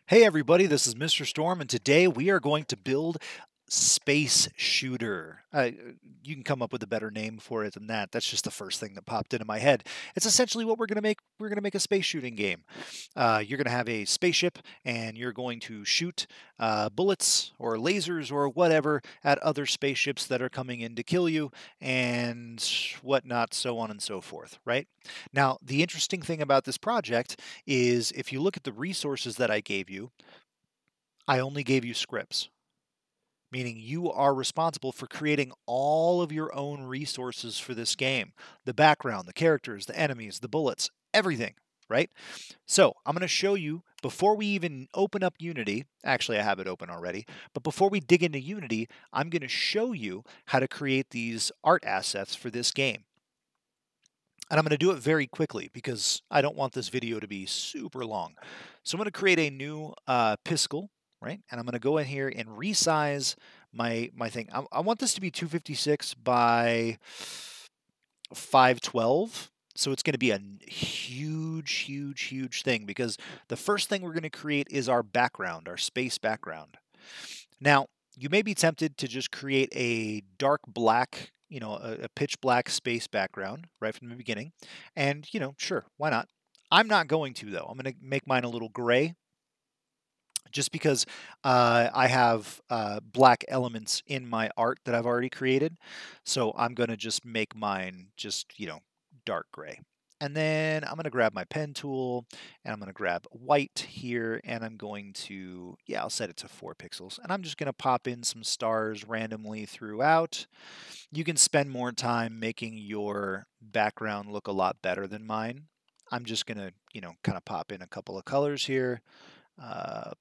Hey everybody, this is Mr. Storm, and today we are going to build Space Shooter. You can come up with a better name for it than that. That's just the first thing that popped into my head. It's essentially what we're going to make. We're going to make a space shooting game. You're going to have a spaceship, and you're going to shoot bullets or lasers or whatever at other spaceships that are coming in to kill you, and whatnot, so on and so forth. Right? Now, the interesting thing about this project is if you look at the resources that I gave you, I only gave you scripts, meaning you are responsible for creating all of your own resources for this game: the background, the characters, the enemies, the bullets, everything, right? So I'm going to show you before we even open up Unity. Actually, I have it open already, but before we dig into Unity, I'm going to show you how to create these art assets for this game. And I'm going to do it very quickly because I don't want this video to be super long. So I'm going to create a new Piskel, right? And I'm going to go in here and resize my thing. I want this to be 256 by 512. So it's going to be a huge thing because the first thing we're going to create is our background, our space background. Now, you may be tempted to just create a dark black, a pitch black space background right from the beginning. And, sure, why not? I'm not going to, though. I'm going to make mine a little gray just because I have black elements in my art that I've already created. So I'm going to just make mine just, dark gray. And then I'm going to grab my pen tool and I'm going to grab white here and I'm going to, yeah, I'll set it to 4 pixels. And I'm just going to pop in some stars randomly throughout. You can spend more time making your background look a lot better than mine. I'm just going to, kind of pop in a couple of colors here.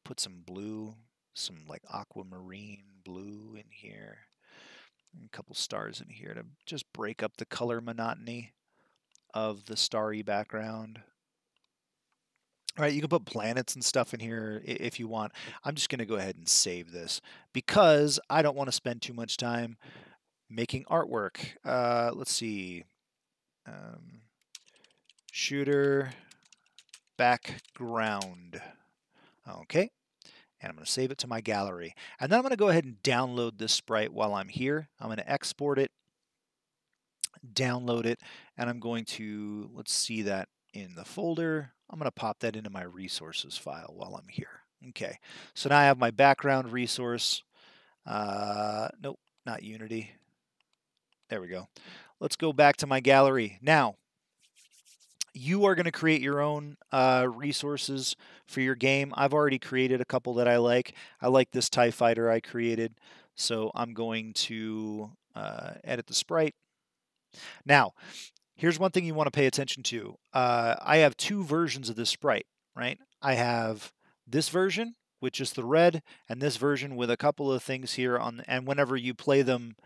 Put some blue, some like aquamarine blue in here. And a couple stars in here to just break up the color monotony of the starry background. All right, you can put planets and stuff in here if you want. I'm just going to go ahead and save this because I don't want to spend too much time making artwork. Let's see. Shooter background. Okay. And I'm going to save it to my gallery. And then I'm going to go ahead and download this sprite while I'm here. I'm going to export it, download it, and I'm going to, let's see that in the folder. I'm going to pop that into my resources file while I'm here. Okay, so now I have my background resource. Nope, not Unity. There we go. Let's go back to my gallery. Now, you are going to create your own resources for your game. I've already created a couple that I like. I like this TIE fighter I created, so I'm going to edit the sprite. Now, here's one thing you want to pay attention to. I have 2 versions of this sprite, right? I have this version, which is the red, and this version with a couple of things here on. And whenever you play them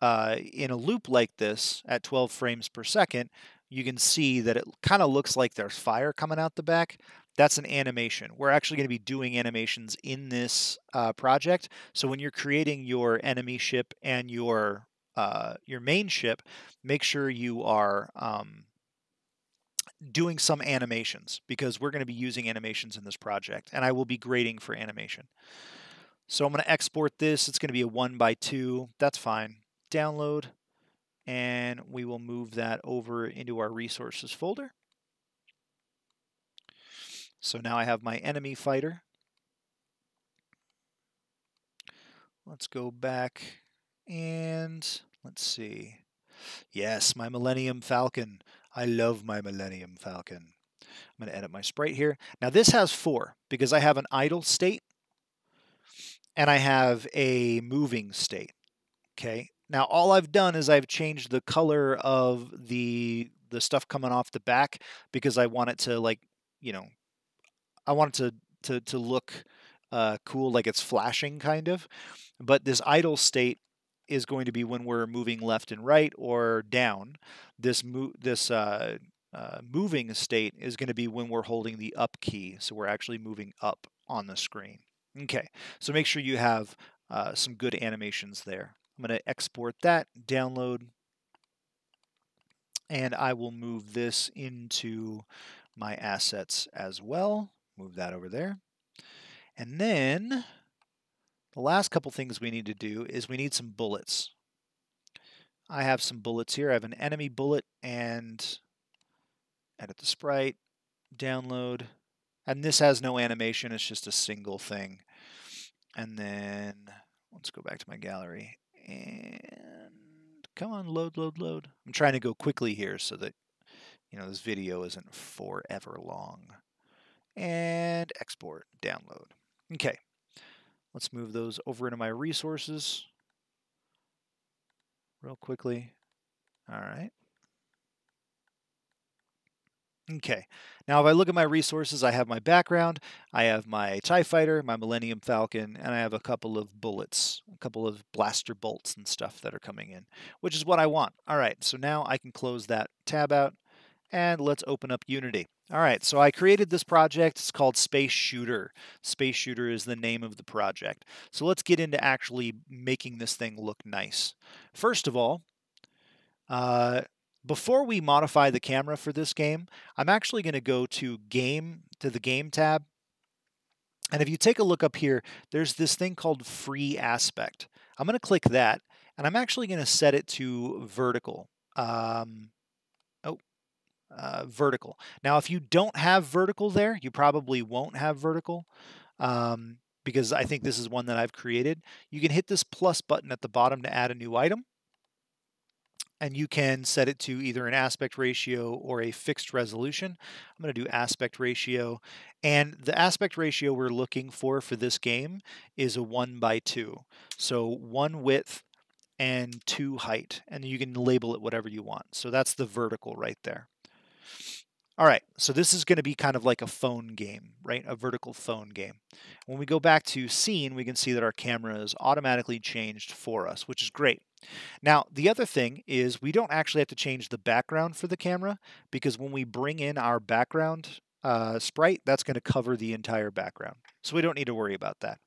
in a loop like this at 12 frames per second, you can see that it kind of looks like there's fire coming out the back. That's an animation. We're actually going to be doing animations in this project. So when you're creating your enemy ship and your main ship, make sure you are doing some animations because we're going to be using animations in this project, and I will be grading for animation. So I'm going to export this. It's going to be a 1x2. That's fine. Download, and we will move that over into our resources folder. So now I have my enemy fighter. Let's go back and let's see. Yes, my Millennium Falcon. I love my Millennium Falcon. I'm going to edit my sprite here. Now this has 4 because I have an idle state and I have a moving state. Okay. Now all I've done is I've changed the color of the stuff coming off the back because I want it to, like, I want it to look cool, like it's flashing kind of. But this idle state is going to be when we're moving left and right or down. This moving state is going to be when we're holding the up key, so we're actually moving up on the screen. Okay, so make sure you have some good animations there. I'm going to export that, download, and I will move this into my assets as well. Move that over there. And then the last couple things we need to do is we need some bullets. I have some bullets here. I have an enemy bullet and edit the sprite, download. And this has no animation, it's just a single thing. And then let's go back to my gallery. And come on, load, load, load. I'm trying to go quickly here so that, this video isn't forever long. And export, download. Okay, let's move those over into my resources real quickly. All right. Okay, now if I look at my resources, I have my background, I have my TIE Fighter, my Millennium Falcon, and I have a couple of bullets, a couple of blaster bolts and stuff that are coming in, which is what I want. All right, so now I can close that tab out, and let's open up Unity. All right, so I created this project. It's called Space Shooter. Space Shooter is the name of the project. So let's get into actually making this thing look nice. First of all, before we modify the camera for this game, I'm actually going to go to the Game tab. And if you take a look up here, there's this thing called Free Aspect. I'm going to click that, and I'm actually going to set it to vertical. Vertical. Now, if you don't have vertical there, you probably won't have vertical because I think this is one that I've created. You can hit this plus button at the bottom to add a new item. And you can set it to either an aspect ratio or a fixed resolution. I'm going to do aspect ratio. And the aspect ratio we're looking for this game is a 1:2. So 1 width and 2 height. And you can label it whatever you want. So that's the vertical right there. All right, so this is going to be kind of like a phone game, right? A vertical phone game. When we go back to scene, we can see that our camera is automatically changed for us, which is great. Now, the other thing is we don't actually have to change the background for the camera because when we bring in our background sprite, that's going to cover the entire background. So we don't need to worry about that.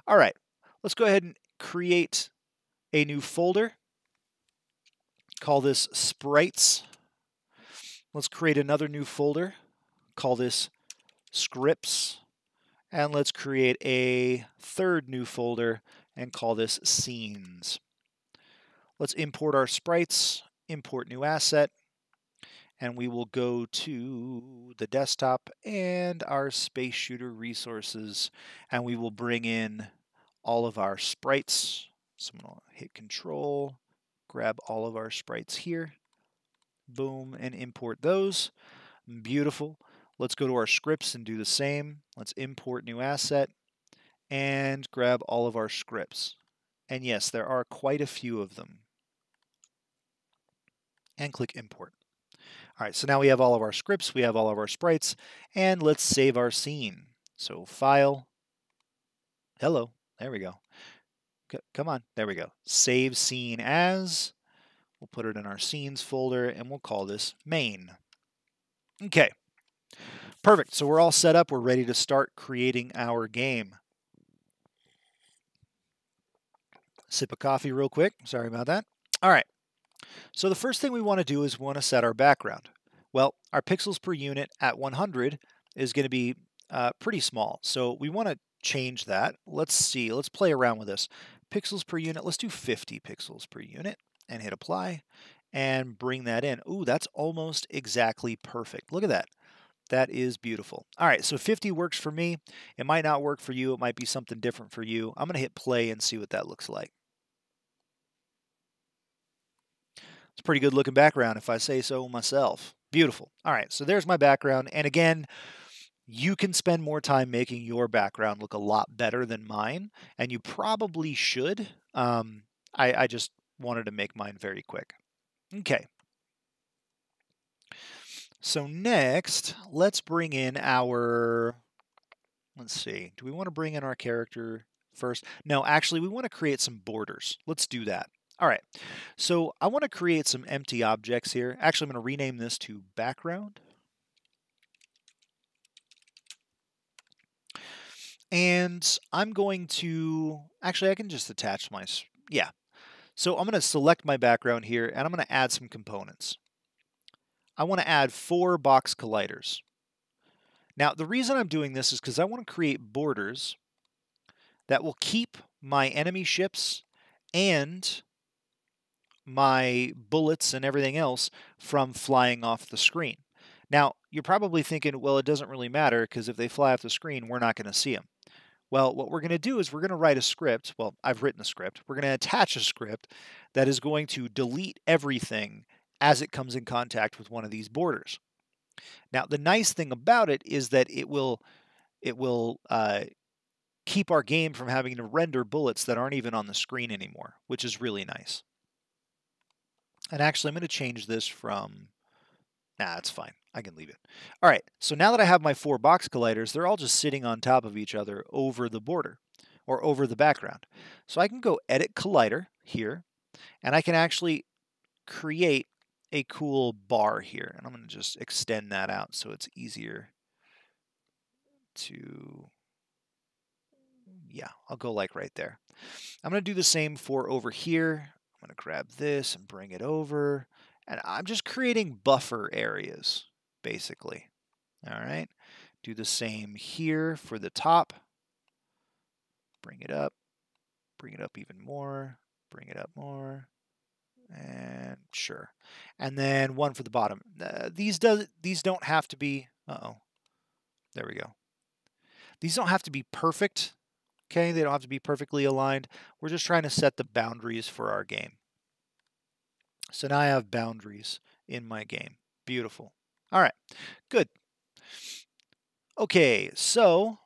All right, let's go ahead and create a new folder. Call this sprites. Let's create another new folder, call this scripts, and let's create a third new folder and call this scenes. Let's import our sprites, import new asset, and we will go to the desktop and our Space Shooter resources, and we will bring in all of our sprites. So I'm going to hit Control, grab all of our sprites here. Boom, and import those. Beautiful. Let's go to our scripts and do the same. Let's import new asset and grab all of our scripts. And yes, there are quite a few of them. And click import. All right, so now we have all of our scripts, we have all of our sprites, and let's save our scene. So file, hello, there we go. Come on, there we go. Save scene as. We'll put it in our scenes folder and we'll call this main. Okay, perfect. So we're all set up. We're ready to start creating our game. Sip of coffee real quick. Sorry about that. All right. So the first thing we want to do is we want to set our background. Well, our pixels per unit at 100 is going to be pretty small. So we want to change that. Let's see. Let's play around with this. Pixels per unit. Let's do 50 pixels per unit. And hit apply and bring that in. Ooh, that's almost exactly perfect. Look at that. That is beautiful. All right, so 50 works for me. It might not work for you. It might be something different for you. I'm going to hit play and see what that looks like. It's a pretty good looking background if I say so myself. Beautiful. All right, so there's my background. And again, you can spend more time making your background look a lot better than mine, and you probably should. I just wanted to make mine very quick. Okay. So next, let's bring in our, let's see, do we want to bring in our character first? No, actually, we want to create some borders. Let's do that. All right, so I want to create some empty objects here. Actually, I'm going to rename this to background. And I'm going to, actually, I can just attach my, yeah. So I'm going to select my background here, and I'm going to add some components. I want to add 4 box colliders. Now, the reason I'm doing this is because I want to create borders that will keep my enemy ships and my bullets and everything else from flying off the screen. Now, you're probably thinking, well, it doesn't really matter because if they fly off the screen, we're not going to see them. Well, what we're going to do is we're going to write a script. Well, I've written a script. We're going to attach a script that is going to delete everything as it comes in contact with one of these borders. Now, the nice thing about it is that it will keep our game from having to render bullets that aren't even on the screen anymore, which is really nice. And actually, I'm going to change this from, it's fine. I can leave it. All right, so now that I have my 4 box colliders, they're all just sitting on top of each other over the border or over the background. So I can go Edit Collider here, and I can actually create a cool bar here. And I'm going to just extend that out so it's easier to, yeah, I'll go like right there. I'm going to do the same for over here. I'm going to grab this and bring it over. And I'm just creating buffer areas, basically. All right. Do the same here for the top. Bring it up even more, bring it up more, and sure. And then one for the bottom. These don't have to be, there we go. These don't have to be perfect, okay? They don't have to be perfectly aligned. We're just trying to set the boundaries for our game. So now I have boundaries in my game. Beautiful. All right, good. Okay, so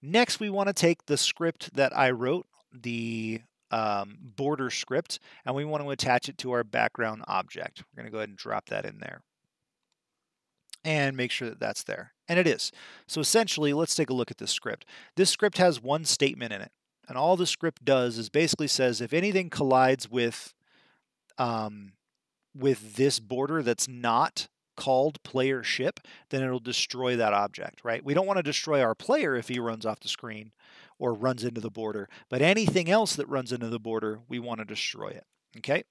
next we want to take the script that I wrote, the border script, and we want to attach it to our background object. We're going to go ahead and drop that in there and make sure that that's there. And it is. So essentially, let's take a look at this script. This script has one statement in it. And all the script does is basically says if anything collides with this border that's not called player ship, then it'll destroy that object, right? We don't want to destroy our player if he runs off the screen or runs into the border, but anything else that runs into the border, we want to destroy it, okay?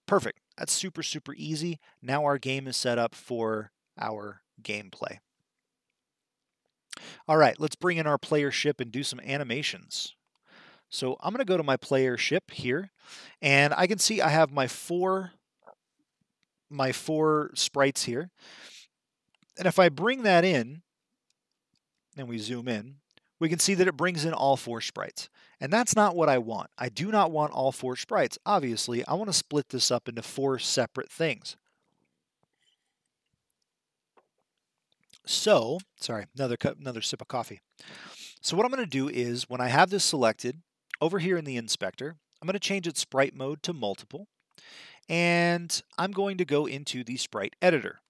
Perfect. That's super, super easy. Now our game is set up for our gameplay. All right, let's bring in our player ship and do some animations. So I'm going to go to my player ship here, and I can see I have my four sprites here. And if I bring that in, and we zoom in, we can see that it brings in all 4 sprites. And that's not what I want. I do not want all 4 sprites. Obviously, I want to split this up into 4 separate things. So, sorry, another sip of coffee. So what I'm going to do is, when I have this selected, over here in the inspector, I'm going to change its sprite mode to multiple. And I'm going to go into the sprite editor.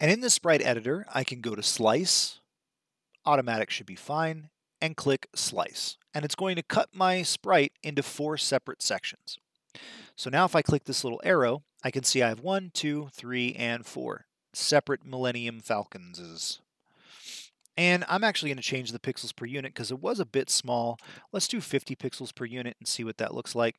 And in the sprite editor, I can go to slice, automatic should be fine, and click slice. And it's going to cut my sprite into 4 separate sections. So now if I click this little arrow, I can see I have 1, 2, 3, and 4 separate Millennium Falconses. And I'm actually going to change the pixels per unit because it was a bit small. Let's do 50 pixels per unit and see what that looks like.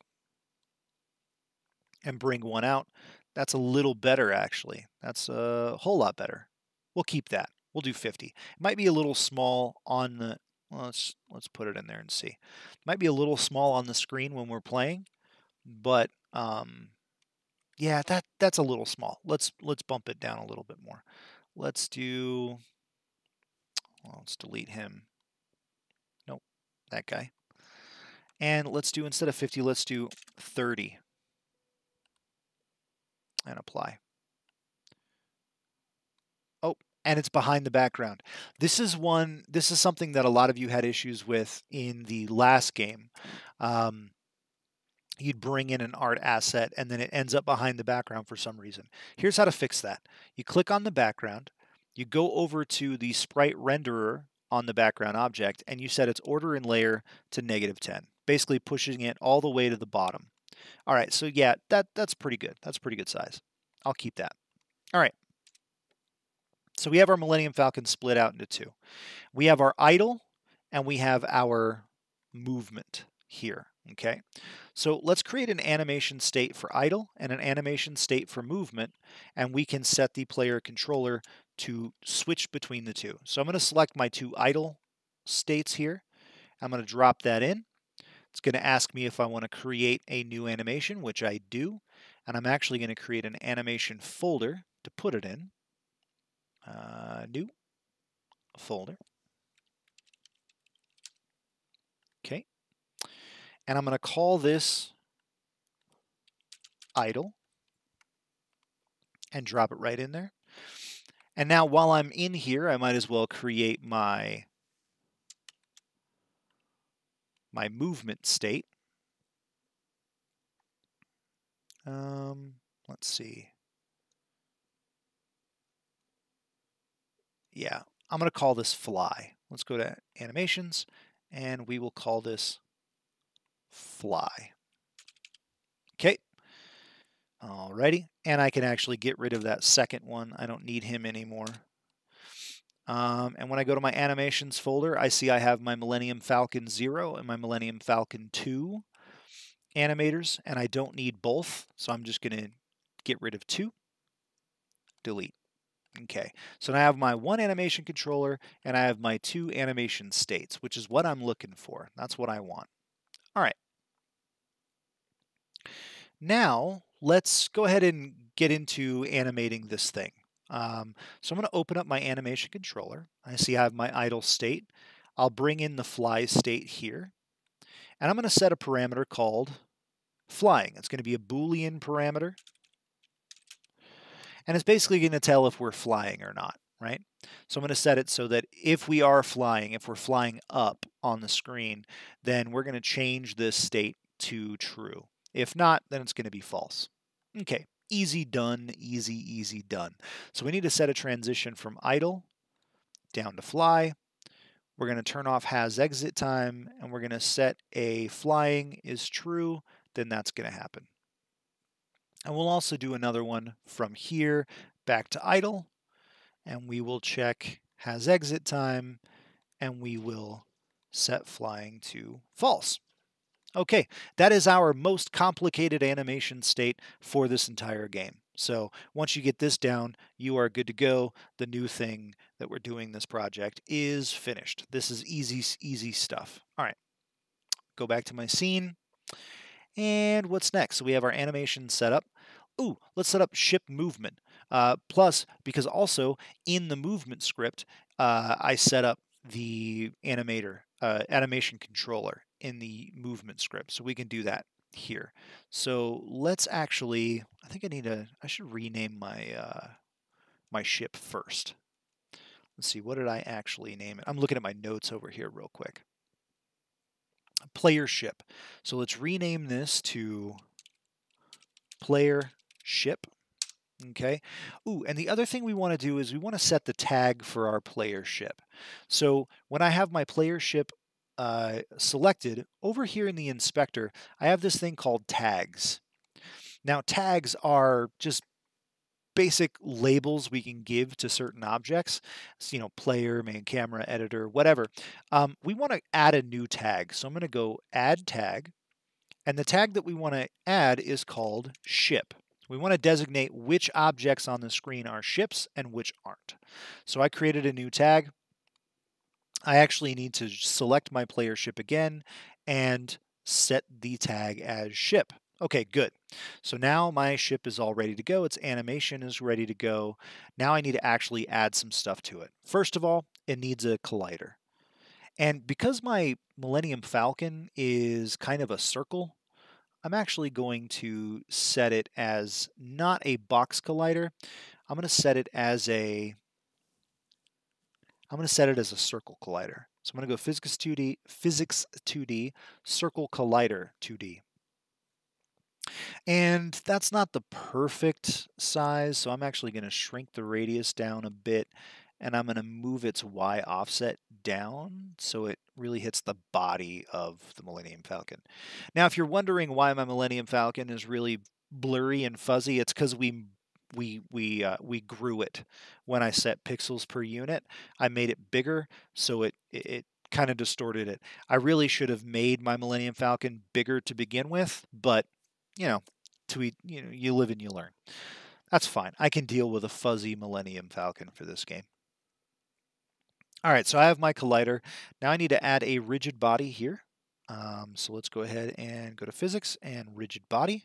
And bring one out. That's a little better, actually. That's a whole lot better. We'll keep that. We'll do 50. It might be a little small on the, well, let's put it in there and see. It might be a little small on the screen when we're playing, but yeah, that's a little small. Let's bump it down a little bit more. Let's do, well, let's delete him. Nope, that guy. And let's do, instead of 50, let's do 30. And apply. Oh, and it's behind the background. This is something that a lot of you had issues with in the last game. You'd bring in an art asset and then it ends up behind the background for some reason. Here's how to fix that. You click on the background, you go over to the sprite renderer on the background object, and you set its order and layer to -10, basically pushing it all the way to the bottom. All right, so yeah, that's pretty good. That's a pretty good size. I'll keep that. All right. So we have our Millennium Falcon split out into 2. We have our idle and we have our movement here. Okay, so let's create an animation state for idle and an animation state for movement, and we can set the player controller to switch between the two. So I'm going to select my two idle states here. I'm going to drop that in. It's going to ask me if I want to create a new animation, which I do, and I'm actually going to create an animation folder to put it in. New folder. Okay, and I'm going to call this idle and drop it right in there. And now while I'm in here, I might as well create my movement state. Let's see. Yeah, I'm going to call this fly. Let's go to animations, and we will call this fly. Okay. Alrighty, and I can actually get rid of that second one. I don't need him anymore. And when I go to my animations folder, I see I have my Millennium Falcon 0 and my Millennium Falcon 2 animators, and I don't need both, so I'm just going to get rid of 2, delete. Okay, so now I have my 1 animation controller and I have my 2 animation states, which is what I'm looking for. That's what I want. All right. Now, let's go ahead and get into animating this thing. So I'm going to open up my animation controller. I see I have my idle state. I'll bring in the fly state here, and I'm going to set a parameter called flying. It's going to be a Boolean parameter, and it's basically going to tell if we're flying or not, right? So I'm going to set it so that if we are flying, if we're flying up on the screen, then we're going to change this state to true. If not, then it's going to be false. Okay, easy done, easy done. So we need to set a transition from idle down to fly. We're going to turn off has exit time, and we're going to set a flying is true, then that's going to happen. And we'll also do another one from here back to idle, and we will check has exit time, and we will set flying to false. Okay, that is our most complicated animation state for this entire game. So once you get this down, you are good to go. The new thing that we're doing this project is finished. This is easy stuff. All right, go back to my scene. And what's next? So we have our animation set up. Ooh, let's set up ship movement. Plus, because also in the movement script, I set up the animation controller in the movement script. So we can do that here. So let's actually, I think I should rename my ship first. Let's see, what did I actually name it? I'm looking at my notes over here real quick. Player ship. So let's rename this to player ship. Okay. Ooh, and the other thing we want to do is we want to set the tag for our player ship. So when I have my player ship selected, over here in the inspector, I have this thing called tags. Now, tags are just basic labels we can give to certain objects, so, player, main camera, editor, whatever. We want to add a new tag. So I'm going to go add tag, and the tag that we want to add is called ship. We want to designate which objects on the screen are ships and which aren't. So I created a new tag. I actually need to select my player ship again and set the tag as ship. Okay, good. So now my ship is all ready to go. Its animation is ready to go. Now I need to actually add some stuff to it. First of all, it needs a collider. And because my Millennium Falcon is kind of a circle, I'm actually going to set it as not a box collider. I'm going to set it as a circle collider. So I'm going to go physics 2D, circle collider 2D. And that's not the perfect size, so I'm actually going to shrink the radius down a bit, and I'm going to move its Y offset down so it really hits the body of the Millennium Falcon. Now, if you're wondering why my Millennium Falcon is really blurry and fuzzy, it's because we grew it when I set pixels per unit. I made it bigger, so it kind of distorted it. I really should have made my Millennium Falcon bigger to begin with, but you know, you live and you learn. That's fine. I can deal with a fuzzy Millennium Falcon for this game. All right, so I have my collider. Now I need to add a rigid body here. So let's go ahead and go to physics and rigid body.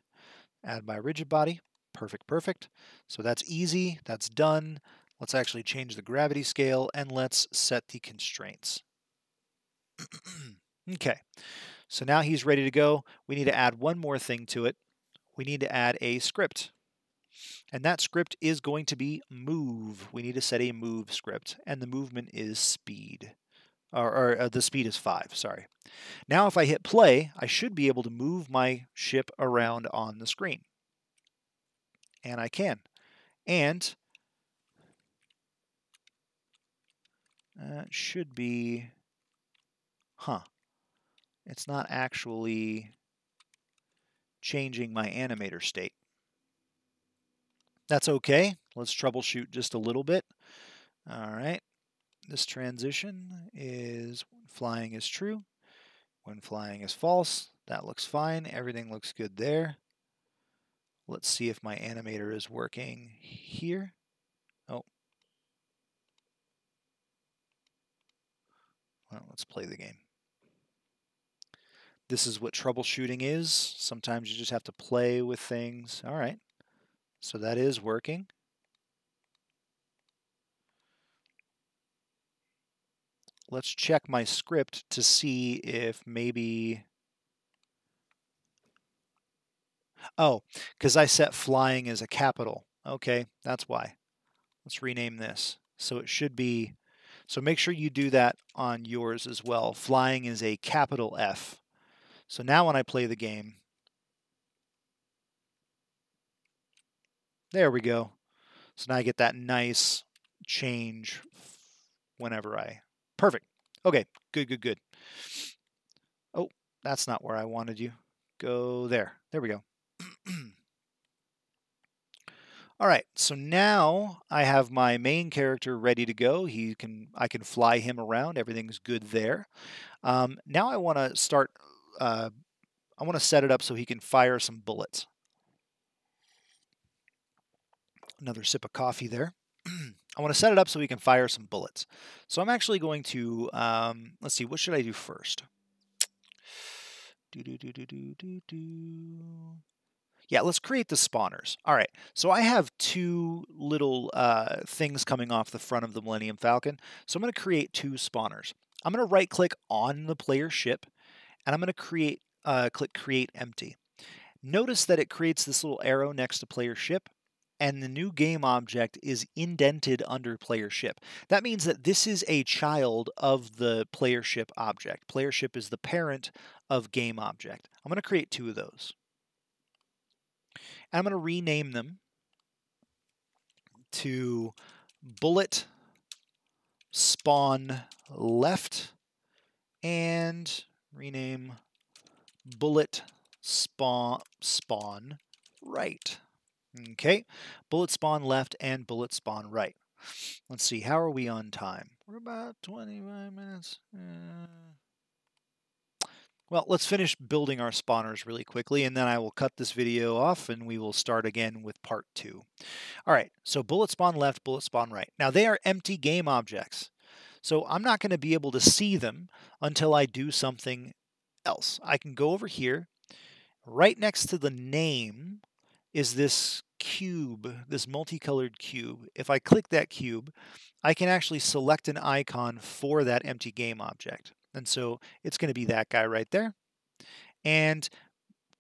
Add my rigid body. Perfect, perfect. So that's easy. That's done. Let's actually change the gravity scale and let's set the constraints. Okay, so now he's ready to go. We need to add one more thing to it. We need to add a script. And that script is going to be move. We need to set a move script, and the movement is speed. Or the speed is 5, sorry. Now if I hit play, I should be able to move my ship around on the screen. And I can. And it should be, it's not actually changing my animator state. That's okay. Let's troubleshoot just a little bit. All right. This transition is flying is true. When flying is false, that looks fine. Everything looks good there. Let's see if my animator is working here. Oh. Well, let's play the game. This is what troubleshooting is. Sometimes you just have to play with things. All right. So that is working. Let's check my script to see if maybe... Oh, because I set flying as a capital. Okay, that's why. Let's rename this. So it should be... So make sure you do that on yours as well. Flying is a capital F. So now when I play the game... There we go. So now I get that nice change whenever I... Perfect. Okay, good, good, good. Oh, that's not where I wanted you. Go there. There we go. All right, so now I have my main character ready to go. I can fly him around. Everything's good there. Now I want to start. I want to set it up so he can fire some bullets. Another sip of coffee there. I want to set it up so we can fire some bullets. So I'm actually going to, let's see, what should I do first? Yeah, let's create the spawners. All right, so I have two little things coming off the front of the Millennium Falcon. So I'm going to create two spawners. I'm going to right-click on the player ship, and I'm going to click Create Empty. Notice that it creates this little arrow next to player ship, and the new game object is indented under player ship. That means that this is a child of the player ship object. Player ship is the parent of game object. I'm going to create two of those. And I'm going to rename them to bullet spawn left and rename bullet spawn right. Okay, bullet spawn left and bullet spawn right. Let's see, how are we on time? We're about 25 minutes. Well, let's finish building our spawners really quickly, and then I will cut this video off and we will start again with part 2. All right, so bullet spawn left, bullet spawn right. Now they are empty game objects, so I'm not going to be able to see them until I do something else. I can go over here. Right next to the name is this cube, this multicolored cube. If I click that cube, I can actually select an icon for that empty game object. And so it's going to be that guy right there. And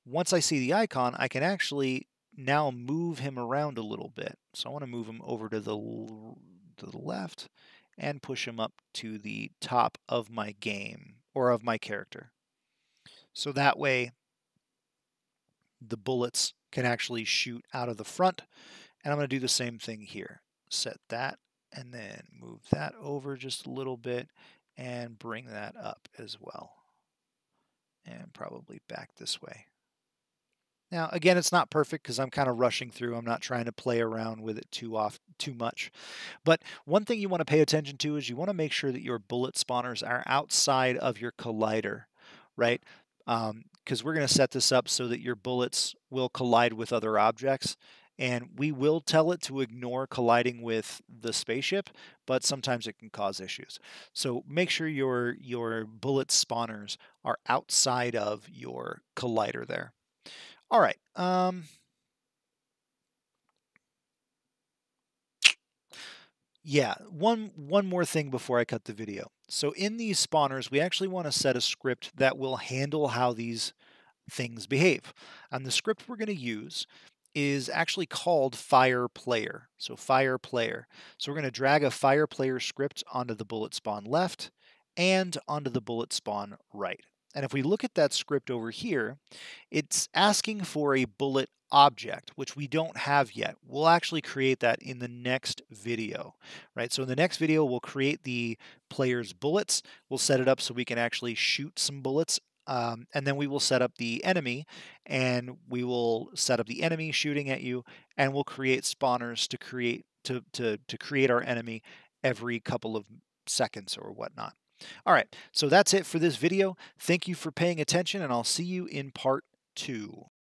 once I see the icon, I can actually now move him around a little bit. So I want to move him over to the left and push him up to the top of my game or of my character. So that way the bullets can actually shoot out of the front. And I'm going to do the same thing here. Set that and then move that over just a little bit and bring that up as well. And probably back this way. Now, again, it's not perfect because I'm kind of rushing through. I'm not trying to play around with it too much. But one thing you want to pay attention to is you want to make sure that your bullet spawners are outside of your collider, right? Because we're going to set this up so that your bullets will collide with other objects. And we will tell it to ignore colliding with the spaceship, but sometimes it can cause issues. So make sure your bullet spawners are outside of your collider there. All right. Yeah, one more thing before I cut the video. So in these spawners, we actually want to set a script that will handle how these things behave. And the script we're going to use is actually called fire player. So fire player. So we're going to drag a fire player script onto the bullet spawn left and onto the bullet spawn right. And if we look at that script over here, it's asking for a bullet object, which we don't have yet. We'll actually create that in the next video, right? So in the next video, we'll create the player's bullets. We'll set it up so we can actually shoot some bullets. And then we will set up the enemy, and we will set up the enemy shooting at you, and we'll create spawners to create our enemy every couple of seconds or whatnot. All right, so that's it for this video. Thank you for paying attention, and I'll see you in part 2.